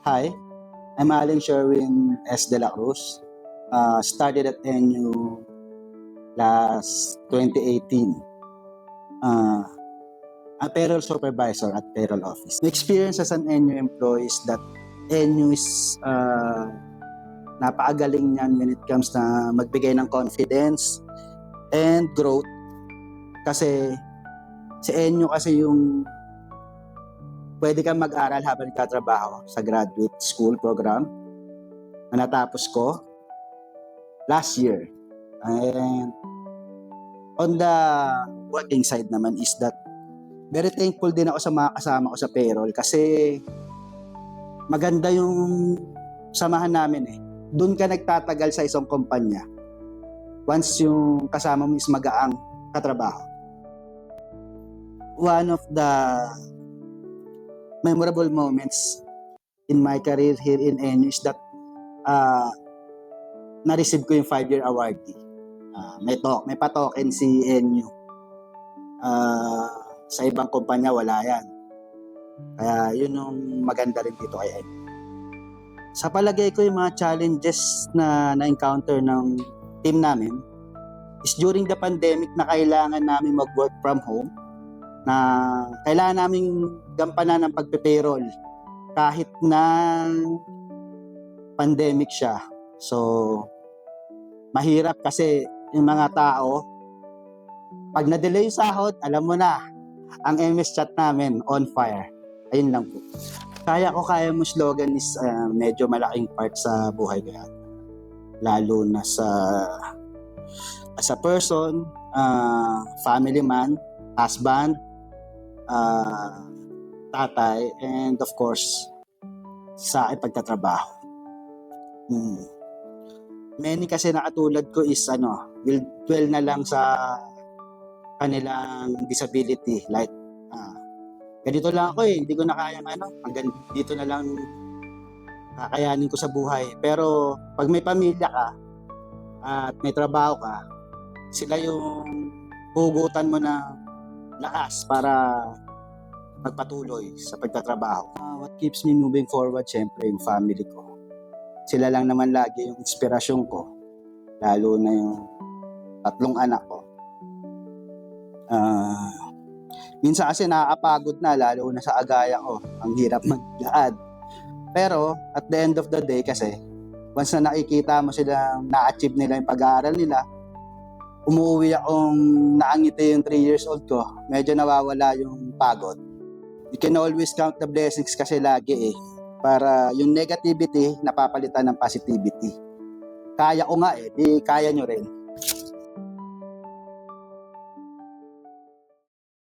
Hi, I'm Alan Sherwin S. De La Cruz. Started at NU last 2018. A payroll supervisor at payroll office. My experience as an NU employee is that NU is napakagaling niyan when it comes na magbigay ng confidence and growth. Kasi si NU kasi yung pwede kang mag-aral habang nagtatrabaho sa graduate school program na natapos ko last year. And on the working side naman is that very thankful din ako sa mga kasama ko sa payroll kasi maganda yung samahan namin eh. Doon ka nagtatagal sa isang kumpanya once yung kasama mo is magaang katrabaho. One of the memorable moments in my career here in NU is that na-receive ko yung 5-year awardee. May pa-token si NU. Sa ibang kumpanya wala yan. Kaya yun yung maganda rin dito kay NU. Sa palagay ko yung mga challenges na na-encounter ng team namin is during the pandemic na kailangan namin mag-work from home, na kailangan namin gampanan ng pagpe-payroll kahit na pandemic siya. So, mahirap kasi yung mga tao, pag na-delay yung sahod, alam mo na, ang MS chat namin on fire. Ayun lang po. Kaya mo slogan is medyo malaking part sa buhay ko yan. Lalo na as a person, family man, husband, tatay, and of course, sa ipagtatrabaho. Many kasi nakatulad ko is will dwell na lang sa kanilang disability. Like, ganito lang ako hindi ko na kayang hanggang dito na lang kakayanin ko sa buhay. Pero pag may pamilya ka at may trabaho ka, sila yung hugutan mo na lakas para magpatuloy sa pagtatrabaho. What keeps me moving forward, syempre yung family ko. Sila lang naman lagi yung inspirasyon ko, lalo na yung 3 anak ko. Minsan kasi nakakapagod na, lalo na sa agaya ko. Ang hirap maglakad. Pero at the end of the day kasi, once na nakikita mo silang na-achieve nila yung pag-aaral nila, umuwi akong naangiti yung 3 years old ko, medyo nawawala yung pagod. You can always count the blessings kasi lagi para yung negativity napapalitan ng positivity. Kaya ko nga di kaya nyo rin.